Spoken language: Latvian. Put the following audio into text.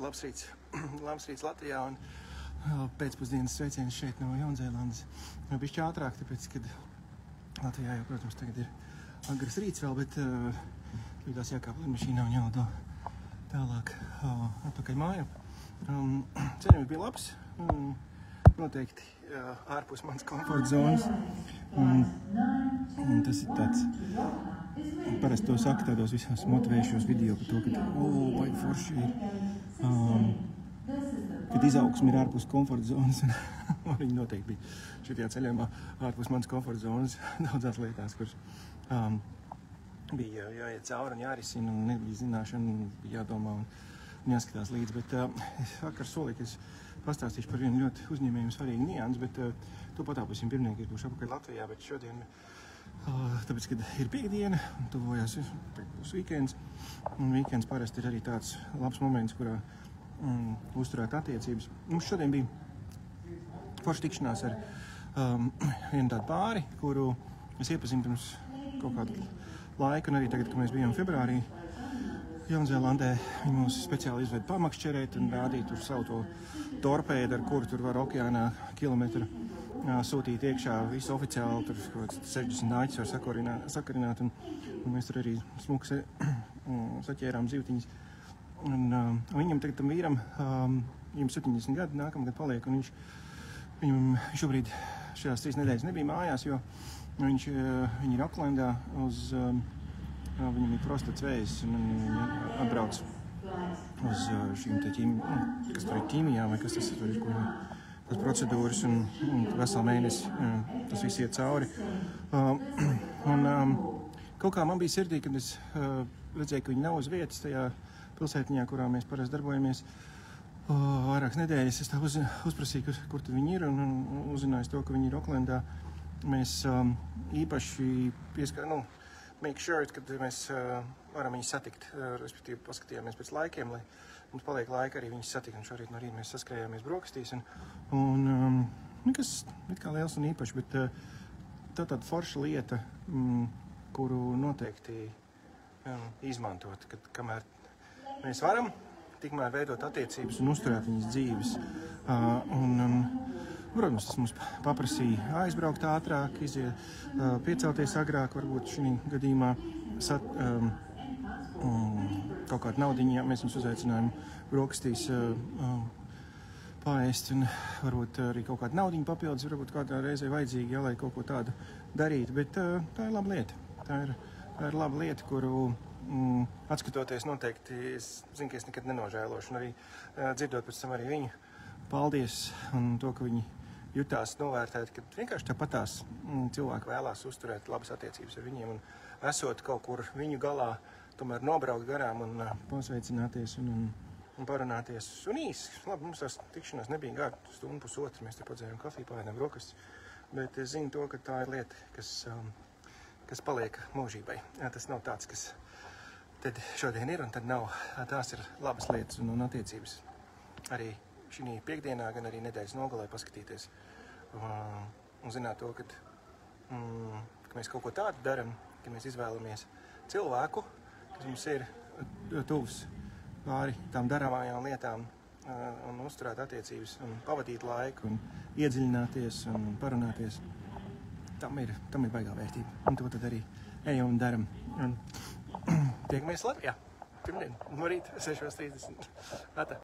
labs rīts, labs rīts Latvijā un pēcpusdienas sveiciens šeit no Jaunzēlandes. Bišķi ātrāk, tāpēc, kad Latvijā jau, protams, tagad ir agras rīts vēl, bet ļūdās jākāp lidmašīnā un jālido tālāk atpakaļ māju. Ceļojums bija labs, noteikti ārpus manas komforta zonas. Un tas ir tāds, parasti to saka tādos visos motivējušos video par to, ka baigi forši ir, kad izaugsme ir ārpus komforta zonas. Un viņi noteikti bija šitajā ceļojumā ārpus manas komforta zonas daudzās lietās, kuras bija jāiet cauri un jārisina, un nebija zināšana, bija jādomā un jāskatās līdzi. Bet es vakar solīju, ka es pastāstīšu par vienu ļoti uzņēmējumu svarīgu niansu, bet to patāpusim pirmnieki, es būšu apakaļ Latvijā, bet šodien, tāpēc, kad ir piekdiena un tuvojās būs weekends, un weekends parasti ir arī tāds labs moments, kurā uzturēt attiecības. Mums šodien bija forša tikšanās ar vienu tādu pāri, kuru es iepazinu pirms kaut kādu laiku, un arī tagad, kad mēs bijām februārī Jaunzēlandē, viņi mūs speciāli izved pamakšķerēt un rādīt tur savu to torpēdu, ar kuru tur var okeānā kilometru sūtīt iekšā visu oficiāli, tur kaut 60 nāķis var sakarināt, un mēs tur arī smuki saķērām zivtiņas. Un viņam tagad tam vīram, viņam 70 gadi nākamgad paliek, un viņam šobrīd šajās 3 nedēļas nebija mājās, jo viņi ir Oklendā viņam ir prostats vējs, un viņi atbrauc uz šīm te kas tur ir ķīmijām, vai kas tas ir, tas procedūras, un veselu mēnesi tas viss iet cauri. Kaut kā man bija sirdī, kad es redzēju, ka viņi nav uz vietas tajā pilsētiņā, kurā mēs parasti darbojamies. Vairākas nedēļas es tā uzprasīju, kur tad viņi ir, un uzzināju to, ka viņi ir Oklendā. Mēs īpaši make sure, kad mēs varam viņus satikt, respektīvi paskatījāmies pēc laikiem, lai mums paliek laika arī viņus satikt, un šorīt no rīta mēs saskrējāmies brokastīs, un nekas it kā liels un īpaši, bet tā tāda forša lieta, kuru noteikti izmantot, kad kamēr mēs varam, tikmēr veidot attiecības un uzturēt viņas dzīves. Protams, tas mums paprasīja aizbraukt ātrāk, piecelties agrāk, varbūt šī gadījumā kaut kādu naudiņu, mēs viņus uzaicinājām brokastīs paēst, un varbūt arī kaut kādu naudiņu papildus, varbūt kādā reizē vajadzīgi, lai kaut ko tādu darītu, bet tā ir laba lieta. Tā ir laba lieta, kuru atskatoties noteikti, es zinu, ka es nekad nenožēlošu, un arī dzirdot pēc tam arī viņu paldies, un to, ka viņi jutās novērtēt, ka vienkārši tāpatās cilvēki vēlās uzturēt labas attiecības ar viņiem, un esot kaut kur viņu galā, tomēr nobraukt garām un pasveicināties un parunāties. Un īsi, labi, mums tās tikšanās nebija gāra stundu pusotru, mēs te padzējām kafiju, paēdām brokastis, bet es zinu to, ka tā ir lieta, kas paliek mūžībai. Tas nav tāds, kas tad šodien ir, un tad nav. Tās ir labas lietas un attiecības arī šī piekdienā, gan arī nedēļas nogalē paskatīties un zināt to, ka mēs kaut ko tādu daram, ka mēs izvēlamies cilvēku, kas mums ir tuvs pāri tām darāmajām lietām un uzturēt attiecības un pavadīt laiku un iedziļināties un parunāties. Tam ir baigā vērtība. Un to tad arī ejam un daram. Un tiekamies Latvijā. Pirmdien, no rīta 6:30.